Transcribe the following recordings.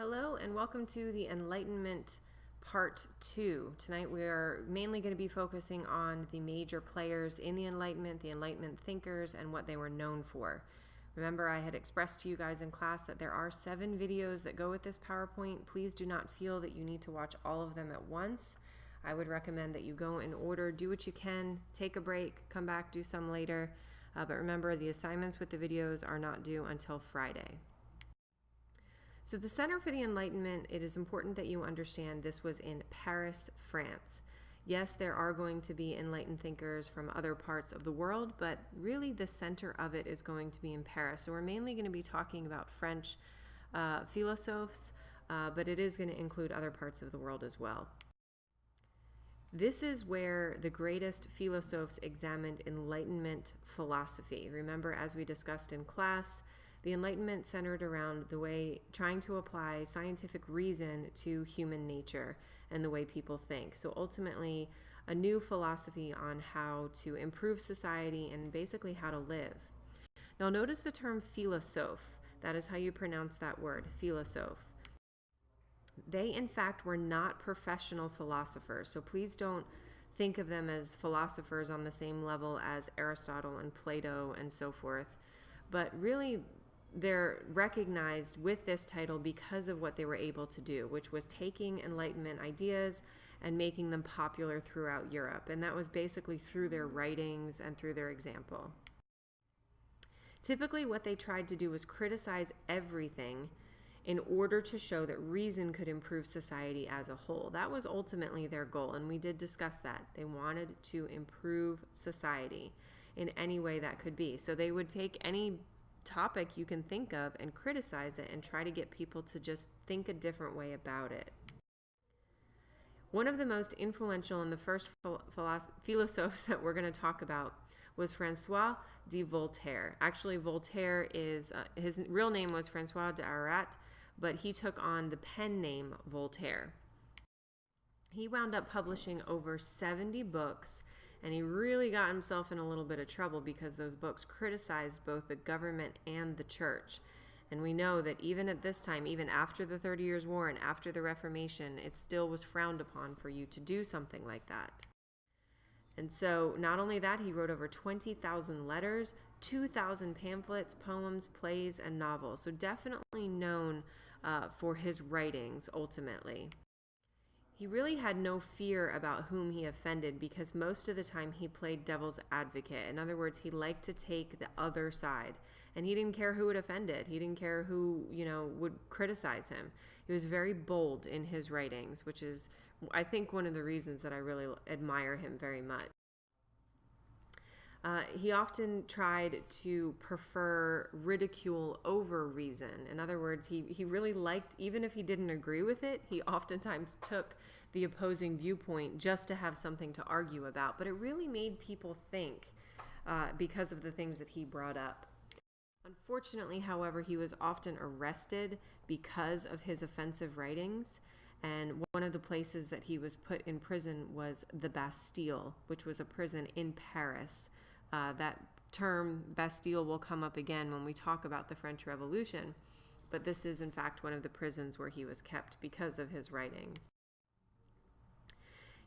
Hello and welcome to the Enlightenment Part 2. Tonight we are mainly going to be focusing on the major players in the Enlightenment thinkers, and what they were known for. Remember, I had expressed to you guys in class that there are 7 videos that go with this PowerPoint. Please do not feel that you need to watch all of them at once. I would recommend that you go in order, do what you can, take a break, come back, do some later. But remember, the assignments with the videos are not due until Friday. So the Center for the Enlightenment, it is important that you understand this was in Paris, France. Yes, there are going to be enlightened thinkers from other parts of the world, but really the center of it is going to be in Paris. So we're mainly going to be talking about French philosophers, but it is going to include other parts of the world as well. This is where the greatest philosophers examined Enlightenment philosophy. Remember, as we discussed in class, the Enlightenment centered around the way trying to apply scientific reason to human nature and the way people think. So ultimately, a new philosophy on how to improve society and basically how to live. Now notice the term philosophe. That is how you pronounce that word, philosophe. They, in fact, were not professional philosophers. So please don't think of them as philosophers on the same level as Aristotle and Plato and so forth. But really, they're recognized with this title because of what they were able to do, which was taking Enlightenment ideas and making them popular throughout Europe. And that was basically through their writings and through their example. Typically, what they tried to do was criticize everything in order to show that reason could improve society as a whole. That was ultimately their goal, and we did discuss that. They wanted to improve society in any way that could be. So they would take any topic you can think of and criticize it and try to get people to just think a different way about it. One of the most influential and the first philosophers that we're going to talk about was Francois de Voltaire. Actually, Voltaire is, his real name was Francois d'Arrat, but he took on the pen name Voltaire. He wound up publishing over 70 books, and he really got himself in a little bit of trouble because those books criticized both the government and the church. And we know that even at this time, even after the 30 Years' War and after the Reformation, it still was frowned upon for you to do something like that. And so not only that, he wrote over 20,000 letters, 2,000 pamphlets, poems, plays, and novels. So definitely known for his writings ultimately. He really had no fear about whom he offended because most of the time he played devil's advocate. In other words, he liked to take the other side, and he didn't care who it offended. He didn't care who, would criticize him. He was very bold in his writings, which is, I think, one of the reasons that I really admire him very much. He often tried to prefer ridicule over reason. In other words, he really liked, even if he didn't agree with it, he oftentimes took the opposing viewpoint just to have something to argue about. But it really made people think because of the things that he brought up. Unfortunately, however, he was often arrested because of his offensive writings. And one of the places that he was put in prison was the Bastille, which was a prison in Paris. That term Bastille will come up again when we talk about the French Revolution, but this is in fact one of the prisons where he was kept because of his writings.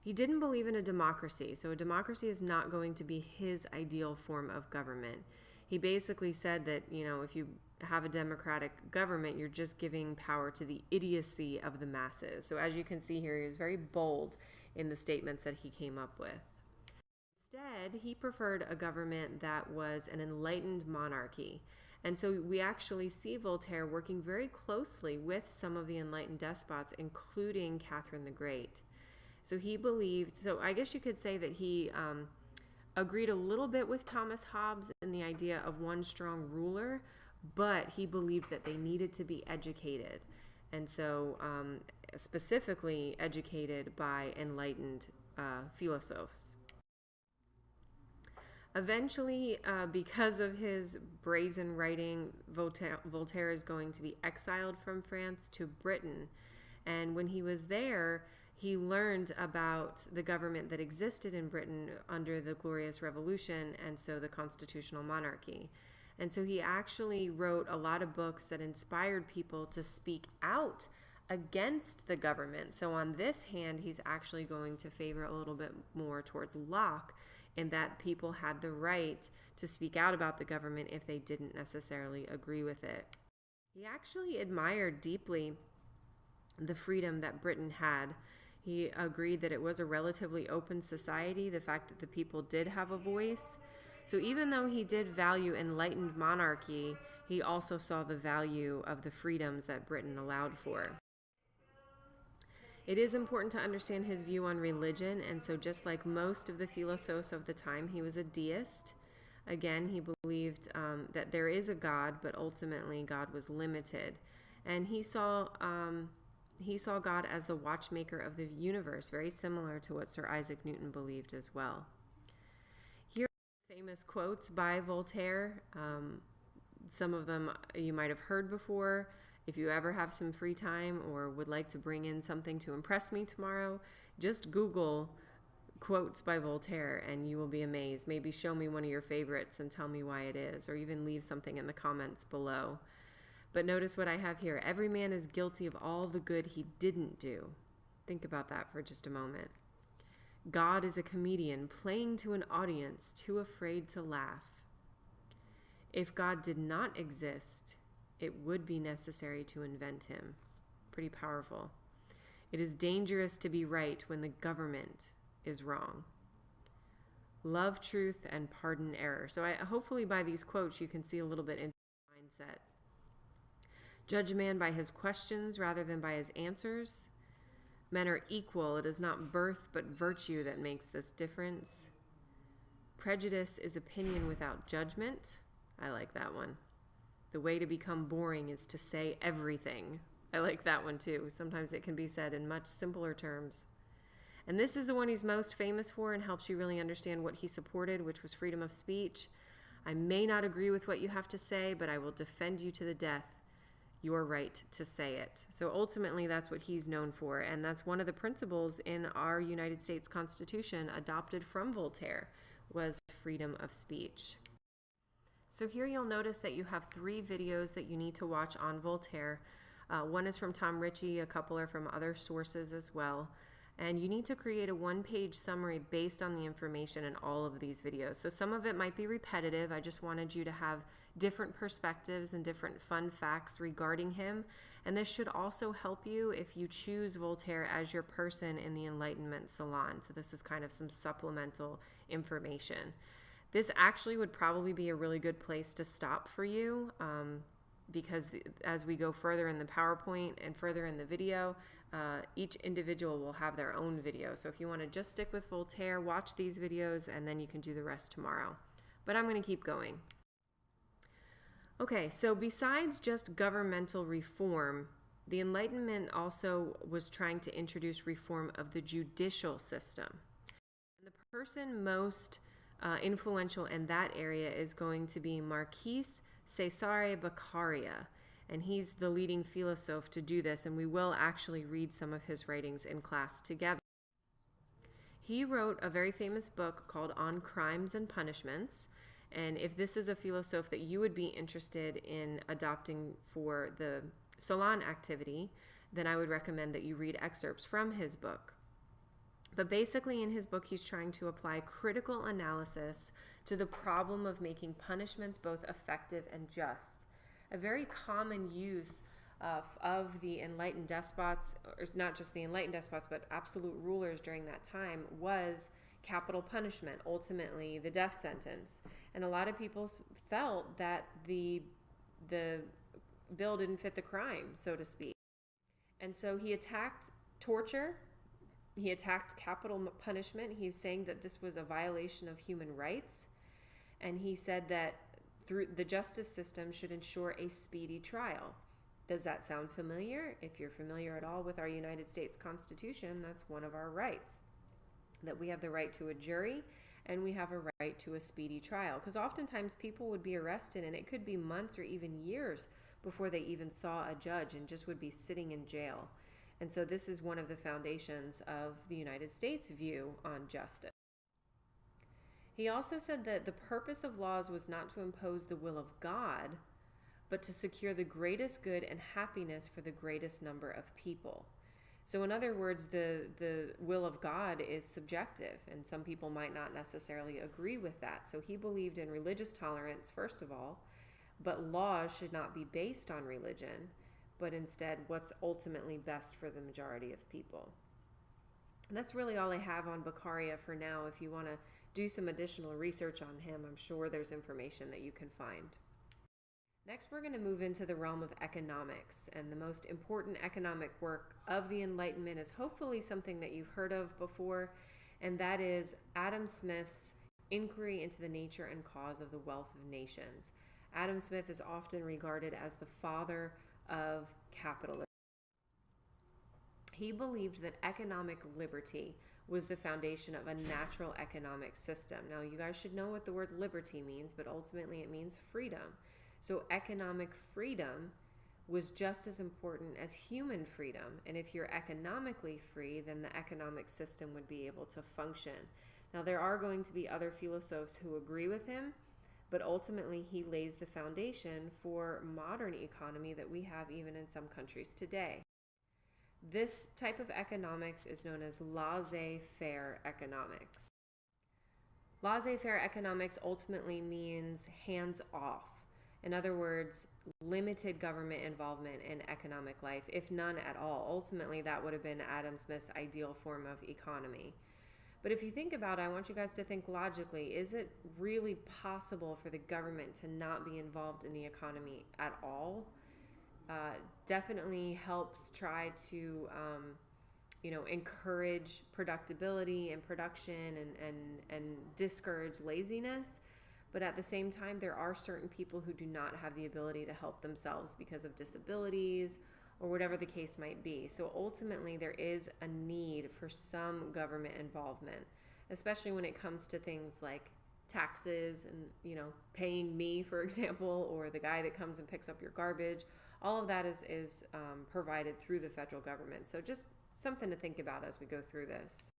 He didn't believe in a democracy, so a democracy is not going to be his ideal form of government. He basically said that, if you have a democratic government, you're just giving power to the idiocy of the masses. So as you can see here, he was very bold in the statements that he came up with. Instead, he preferred a government that was an enlightened monarchy. And so we actually see Voltaire working very closely with some of the enlightened despots, including Catherine the Great. So he believed, so I guess you could say that he agreed a little bit with Thomas Hobbes in the idea of one strong ruler, but he believed that they needed to be educated. And so specifically educated by enlightened philosophers. Eventually, because of his brazen writing, Voltaire is going to be exiled from France to Britain. And when he was there, he learned about the government that existed in Britain under the Glorious Revolution, and so the constitutional monarchy. And so he actually wrote a lot of books that inspired people to speak out against the government. So on this hand, he's actually going to favor a little bit more towards Locke, in that people had the right to speak out about the government if they didn't necessarily agree with it. He actually admired deeply the freedom that Britain had. He agreed that it was a relatively open society, the fact that the people did have a voice. So even though he did value enlightened monarchy, he also saw the value of the freedoms that Britain allowed for. It is important to understand his view on religion, and so just like most of the philosophers of the time, he was a deist. Again, he believed that there is a God, but ultimately God was limited. And he saw God as the watchmaker of the universe, very similar to what Sir Isaac Newton believed as well. Here are famous quotes by Voltaire. Some of them you might have heard before. If you ever have some free time or would like to bring in something to impress me tomorrow, just Google quotes by Voltaire and you will be amazed. Maybe show me one of your favorites and tell me why it is, or even leave something in the comments below. But notice what I have here. Every man is guilty of all the good he didn't do. Think about that for just a moment. God is a comedian playing to an audience too afraid to laugh. If God did not exist, it would be necessary to invent him. Pretty powerful. It is dangerous to be right when the government is wrong. Love truth and pardon error. So hopefully by these quotes you can see a little bit into the mindset. Judge a man by his questions rather than by his answers. Men are equal. It is not birth but virtue that makes this difference. Prejudice is opinion without judgment. I like that one. The way to become boring is to say everything. I like that one too. Sometimes it can be said in much simpler terms. And this is the one he's most famous for and helps you really understand what he supported, which was freedom of speech. I may not agree with what you have to say, but I will defend you to the death. Your right to say it. So ultimately, that's what he's known for. And that's one of the principles in our United States Constitution adopted from Voltaire, was freedom of speech. So here you'll notice that you have 3 videos that you need to watch on Voltaire. One is from Tom Ritchie, a couple are from other sources as well. And you need to create a 1-page summary based on the information in all of these videos. So some of it might be repetitive. I just wanted you to have different perspectives and different fun facts regarding him. And this should also help you if you choose Voltaire as your person in the Enlightenment Salon. So this is kind of some supplemental information. This actually would probably be a really good place to stop for you because as we go further in the PowerPoint and further in the video, each individual will have their own video. So if you want to just stick with Voltaire, watch these videos, and then you can do the rest tomorrow. But I'm going to keep going. Okay, so besides just governmental reform, the Enlightenment also was trying to introduce reform of the judicial system. And the person most influential in that area is going to be Marquis Cesare Beccaria, and he's the leading philosopher to do this, and we will actually read some of his writings in class together. He wrote a very famous book called On Crimes and Punishments, and if this is a philosopher that you would be interested in adopting for the salon activity, then I would recommend that you read excerpts from his book. But basically in his book, he's trying to apply critical analysis to the problem of making punishments both effective and just. A very common use of the enlightened despots, or not just the enlightened despots, but absolute rulers during that time, was capital punishment, ultimately the death sentence. And a lot of people felt that the bill didn't fit the crime, so to speak. And so he attacked torture. He attacked capital punishment. He was saying that this was a violation of human rights. And he said that through the justice system should ensure a speedy trial. Does that sound familiar? If you're familiar at all with our United States Constitution, that's one of our rights. That we have the right to a jury and we have a right to a speedy trial. Because oftentimes people would be arrested and it could be months or even years before they even saw a judge and just would be sitting in jail. And so this is one of the foundations of the United States view on justice. He also said that the purpose of laws was not to impose the will of God, but to secure the greatest good and happiness for the greatest number of people. So in other words, the will of God is subjective, and some people might not necessarily agree with that. So he believed in religious tolerance, first of all, but laws should not be based on religion, but instead what's ultimately best for the majority of people. And that's really all I have on Beccaria for now. If you want to do some additional research on him, I'm sure there's information that you can find. Next, we're going to move into the realm of economics, and the most important economic work of the Enlightenment is hopefully something that you've heard of before, and that is Adam Smith's Inquiry into the Nature and Cause of the Wealth of Nations. Adam Smith is often regarded as the father of capitalism. He believed that economic liberty was the foundation of a natural economic system. Now, you guys should know what the word liberty means, but ultimately it means freedom. So economic freedom was just as important as human freedom. And if you're economically free, then the economic system would be able to function. Now, there are going to be other philosophers who agree with him, but ultimately he lays the foundation for modern economy that we have even in some countries today. This type of economics is known as laissez-faire economics. Laissez-faire economics ultimately means hands-off. In other words, limited government involvement in economic life, if none at all. Ultimately, that would have been Adam Smith's ideal form of economy. But if you think about it, I want you guys to think logically. Is it really possible for the government to not be involved in the economy at all? Definitely helps try to encourage productability and production and discourage laziness. But at the same time, there are certain people who do not have the ability to help themselves because of disabilities or whatever the case might be. So ultimately, there is a need for some government involvement, especially when it comes to things like taxes and, paying me, for example, or the guy that comes and picks up your garbage. All of that is provided through the federal government. So just something to think about as we go through this.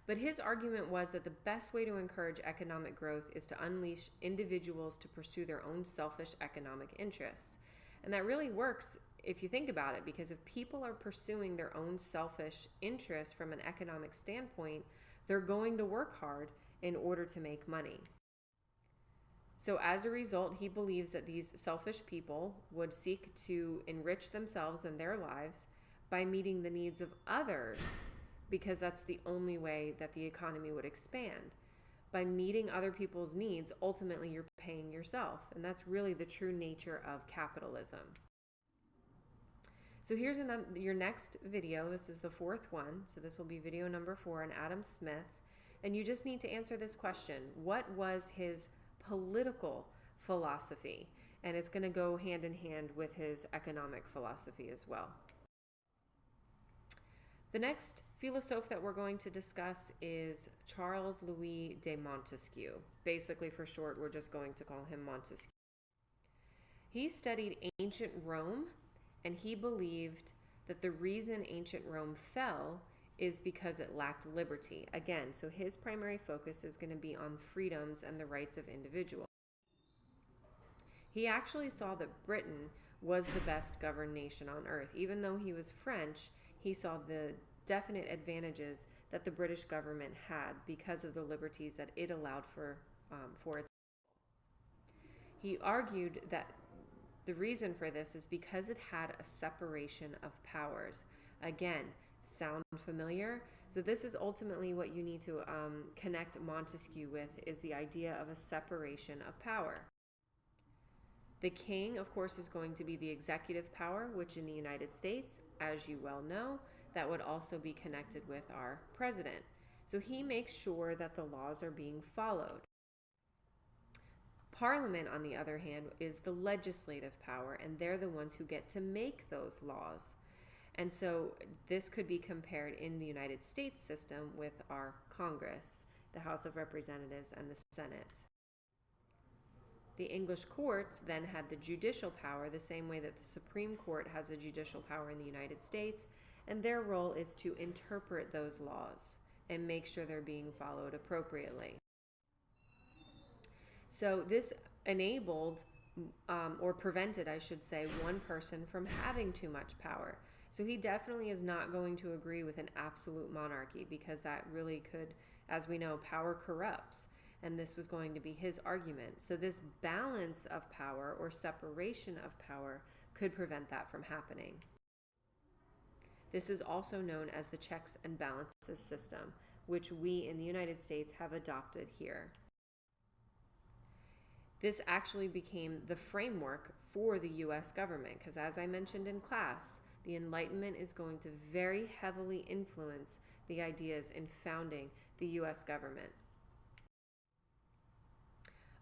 But his argument was that the best way to encourage economic growth is to unleash individuals to pursue their own selfish economic interests. And that really works if you think about it, because if people are pursuing their own selfish interests from an economic standpoint, they're going to work hard in order to make money. So as a result, he believes that these selfish people would seek to enrich themselves and their lives by meeting the needs of others, because that's the only way that the economy would expand. By meeting other people's needs, ultimately you're paying yourself. And that's really the true nature of capitalism. So here's your next video. This is the fourth one. So this will be video number 4 on Adam Smith. And you just need to answer this question. What was his political philosophy? And it's going to go hand in hand with his economic philosophy as well. The next philosopher that we're going to discuss is Charles Louis de Montesquieu. Basically, for short, we're just going to call him Montesquieu. He studied ancient Rome, and he believed that the reason ancient Rome fell is because it lacked liberty. Again, so his primary focus is going to be on freedoms and the rights of individuals. He actually saw that Britain was the best governed nation on earth. Even though he was French, he saw the definite advantages that the British government had because of the liberties that it allowed for its. He argued that the reason for this is because it had a separation of powers. Again, sound familiar? So this is ultimately what you need to connect Montesquieu with, is the idea of a separation of power. The king, of course, is going to be the executive power, which in the United States, as you well know, that would also be connected with our president. So he makes sure that the laws are being followed. Parliament, on the other hand, is the legislative power, and they're the ones who get to make those laws. And so this could be compared in the United States system with our Congress, the House of Representatives, and the Senate. The English courts then had the judicial power, the same way that the Supreme Court has a judicial power in the United States, and their role is to interpret those laws and make sure they're being followed appropriately. So this enabled, or prevented, I should say, one person from having too much power. So he definitely is not going to agree with an absolute monarchy, because that really could, as we know, power corrupts. And this was going to be his argument. So this balance of power, or separation of power, could prevent that from happening. This is also known as the checks and balances system, which we in the United States have adopted here. This actually became the framework for the US government, because as I mentioned in class, the Enlightenment is going to very heavily influence the ideas in founding the US government.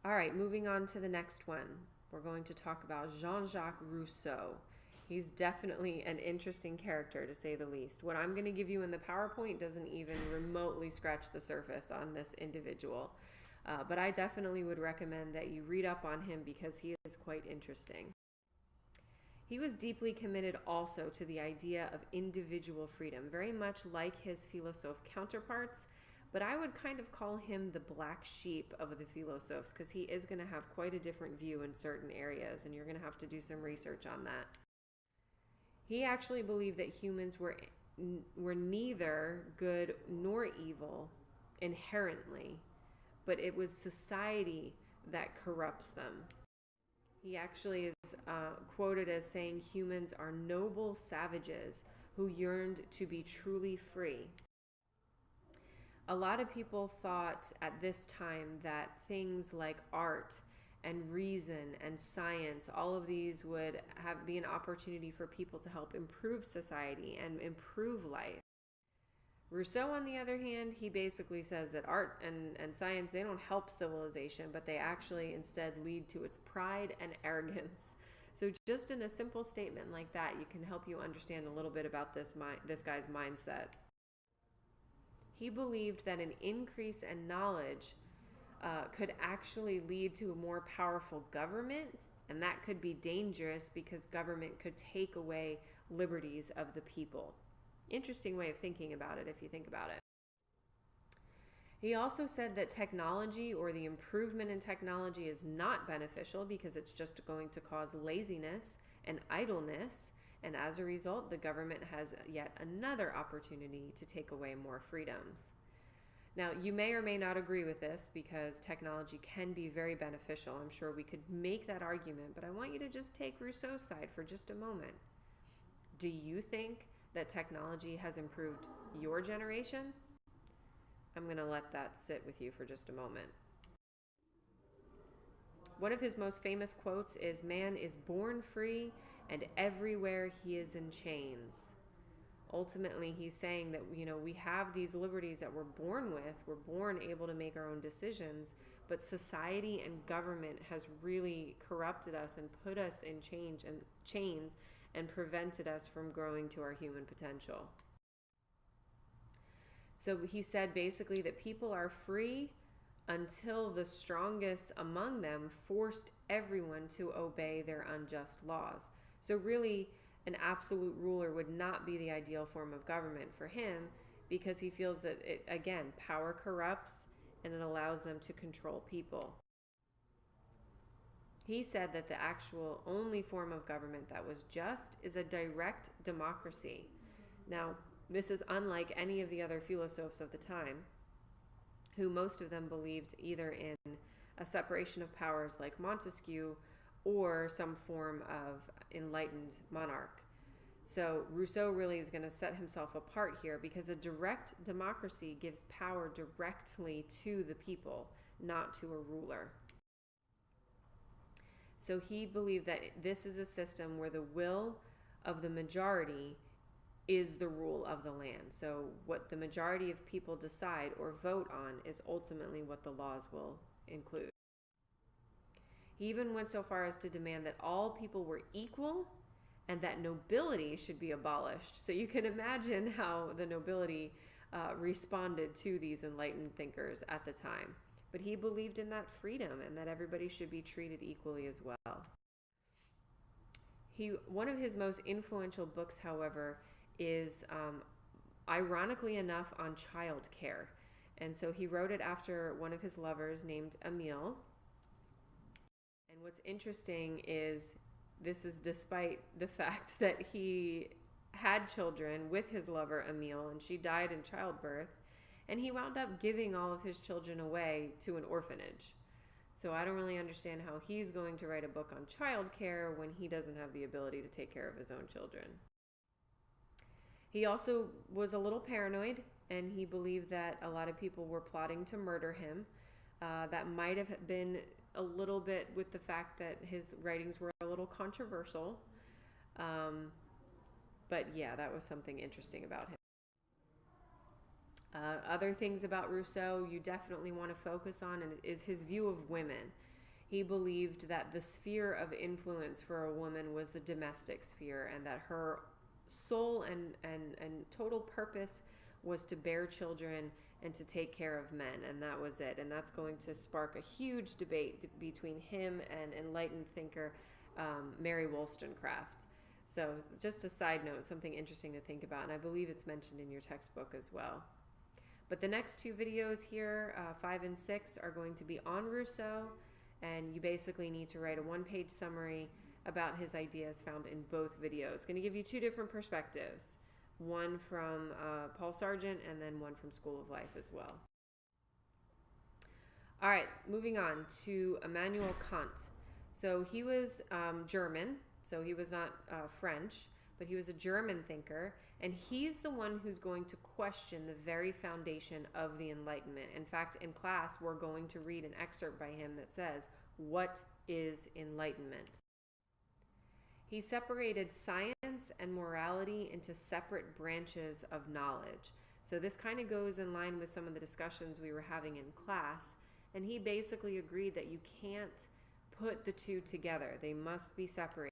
All right, moving on to the next one. We're going to talk about Jean-Jacques Rousseau. He's definitely an interesting character, to say the least. What I'm going to give you in the PowerPoint doesn't even remotely scratch the surface on this individual. But I definitely would recommend that you read up on him, because he is quite interesting. He was deeply committed also to the idea of individual freedom, very much like his philosophe counterparts, but I would kind of call him the black sheep of the philosophes, because he is going to have quite a different view in certain areas, and you're going to have to do some research on that. He actually believed that humans were neither good nor evil inherently, but it was society that corrupts them. He actually is quoted as saying humans are noble savages who yearned to be truly free. A lot of people thought at this time that things like art and reason and science, all of these would be an opportunity for people to help improve society and improve life. Rousseau, on the other hand, he basically says that art and science, they don't help civilization, but they actually instead lead to its pride and arrogance. So just in a simple statement like that, you can help you understand a little bit about this guy's mindset. He believed that an increase in knowledge could actually lead to a more powerful government, and that could be dangerous because government could take away liberties of the people. Interesting way of thinking about it if you think about it. He also said that technology, or the improvement in technology, is not beneficial because it's just going to cause laziness and idleness, and as a result, the government has yet another opportunity to take away more freedoms. Now, you may or may not agree with this, because technology can be very beneficial. I'm sure we could make that argument, but I want you to just take Rousseau's side for just a moment. Do you think that technology has improved your generation? I'm going to let that sit with you for just a moment. One of his most famous quotes is, "Man is born free, and everywhere he is in chains." Ultimately, he's saying that, we have these liberties that we're born with. We're born able to make our own decisions, but society and government has really corrupted us and put us in chains and prevented us from growing to our human potential. So he said basically that people are free until the strongest among them forced everyone to obey their unjust laws. So really, an absolute ruler would not be the ideal form of government for him, because he feels that, power corrupts and it allows them to control people. He said that the actual only form of government that was just is a direct democracy. Now, this is unlike any of the other philosophes of the time, who most of them believed either in a separation of powers like Montesquieu, or some form of enlightened monarch. So Rousseau really is going to set himself apart here, because a direct democracy gives power directly to the people, not to a ruler. So he believed that this is a system where the will of the majority is the rule of the land. So what the majority of people decide or vote on is ultimately what the laws will include. He even went so far as to demand that all people were equal and that nobility should be abolished. So you can imagine how the nobility responded to these enlightened thinkers at the time. But he believed in that freedom and that everybody should be treated equally as well. One of his most influential books, however, is ironically enough on child care. And so he wrote it after one of his lovers named Emile. what's interesting is this is despite the fact that he had children with his lover Emile, and she died in childbirth, and he wound up giving all of his children away to an orphanage. So I don't really understand how he's going to write a book on childcare when he doesn't have the ability to take care of his own children. He also was a little paranoid, and he believed that a lot of people were plotting to murder him. That might have been a little bit with the fact that his writings were a little controversial. But yeah, that was something interesting about him. Other things about Rousseau you definitely want to focus on is his view of women. He believed that the sphere of influence for a woman was the domestic sphere, and that her sole and total purpose was to bear children and to take care of men, and that was it. And that's going to spark a huge debate between him and enlightened thinker Mary Wollstonecraft. So just a side note, something interesting to think about, and I believe it's mentioned in your textbook as well. But the next two videos here, 5 and 6, are going to be on Rousseau, and you basically need to write a one-page summary about his ideas found in both videos. It's going to give you two different perspectives, one from Paul Sargent and then one from School of Life as well. All right, moving on to Immanuel Kant. So he was German, so he was not French, but he was a German thinker, and he's the one who's going to question the very foundation of the Enlightenment. In fact, in class, we're going to read an excerpt by him that says, "What is enlightenment?" He separated science and morality into separate branches of knowledge. So this kind of goes in line with some of the discussions we were having in class, and he basically agreed that you can't put the two together. They must be separated.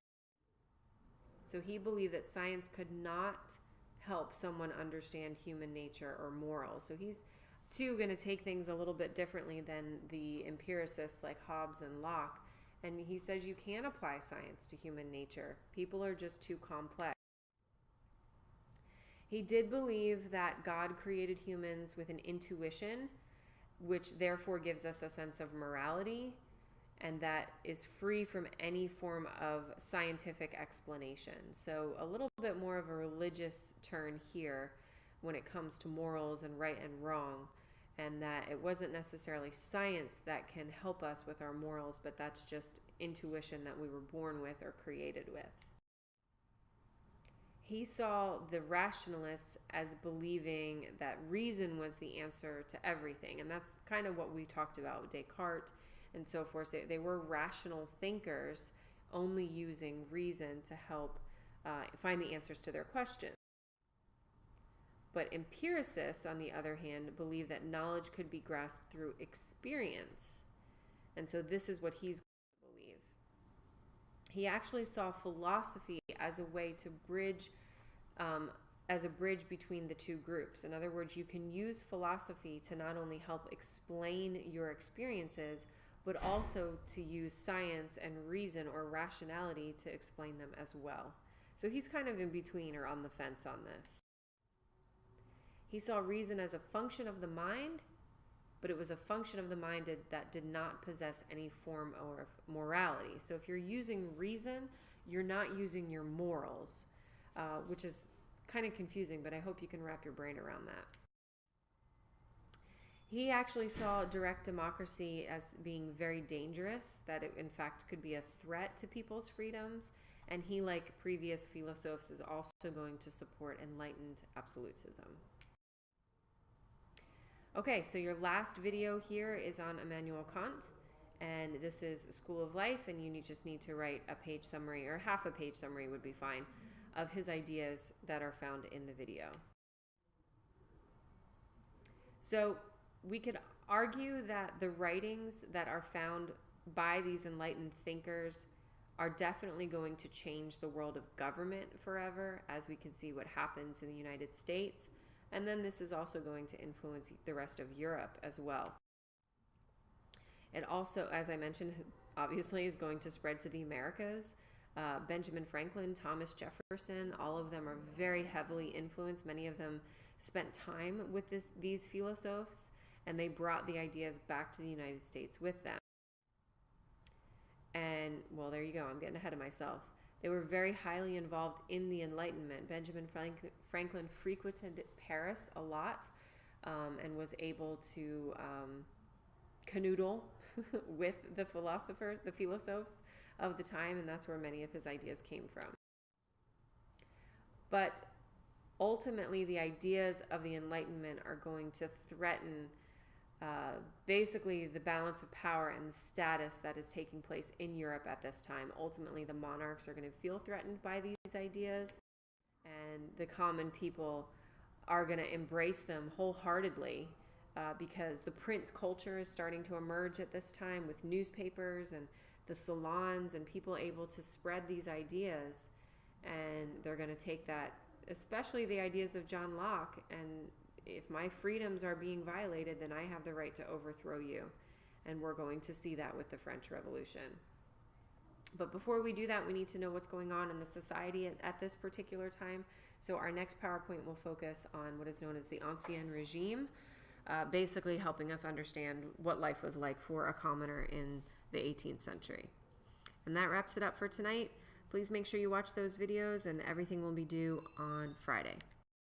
So he believed that science could not help someone understand human nature or morals. So he's, too, going to take things a little bit differently than the empiricists like Hobbes and Locke. And he says you can't apply science to human nature. People are just too complex. He did believe that God created humans with an intuition, which therefore gives us a sense of morality, and that is free from any form of scientific explanation. So a little bit more of a religious turn here when it comes to morals and right and wrong, and that it wasn't necessarily science that can help us with our morals, but that's just intuition that we were born with or created with. He saw the rationalists as believing that reason was the answer to everything, and that's kind of what we talked about with Descartes and so forth. They were rational thinkers, only using reason to help find the answers to their questions. But empiricists, on the other hand, believe that knowledge could be grasped through experience. And so this is what he's going to believe. He actually saw philosophy as a way to bridge, as a bridge between the two groups. In other words, you can use philosophy to not only help explain your experiences, but also to use science and reason or rationality to explain them as well. So he's kind of in between or on the fence on this. He saw reason as a function of the mind, but it was a function of the mind that did not possess any form of morality. So if you're using reason, you're not using your morals, which is kind of confusing, but I hope you can wrap your brain around that. He actually saw direct democracy as being very dangerous, that it in fact could be a threat to people's freedoms, and he, like previous philosophers, is also going to support enlightened absolutism. Okay, so your last video here is on Immanuel Kant, and this is School of Life, and you just need to write a page summary, or half a page summary would be fine, of his ideas that are found in the video. So we could argue that the writings that are found by these enlightened thinkers are definitely going to change the world of government forever, as we can see what happens in the United States. And then this is also going to influence the rest of Europe as well. It also, as I mentioned, obviously is going to spread to the Americas. Benjamin Franklin, Thomas Jefferson, all of them are very heavily influenced. Many of them spent time with these philosophers, and they brought the ideas back to the United States with them. And, well, there you go. I'm getting ahead of myself. They were very highly involved in the Enlightenment. Benjamin Franklin frequented Paris a lot and was able to canoodle with the philosophers, the philosophes of the time, and that's where many of his ideas came from. But ultimately, the ideas of the Enlightenment are going to threaten basically the balance of power and the status that is taking place in Europe at this time. Ultimately, the monarchs are going to feel threatened by these ideas, and the common people are going to embrace them wholeheartedly because the print culture is starting to emerge at this time with newspapers and the salons and people able to spread these ideas. And they're going to take that, especially the ideas of John Locke, and if my freedoms are being violated, then I have the right to overthrow you. And we're going to see that with the French Revolution. But before we do that, we need to know what's going on in the society at this particular time. So our next PowerPoint will focus on what is known as the Ancien Regime, basically helping us understand what life was like for a commoner in the 18th century. And that wraps it up for tonight. Please make sure you watch those videos, and everything will be due on Friday.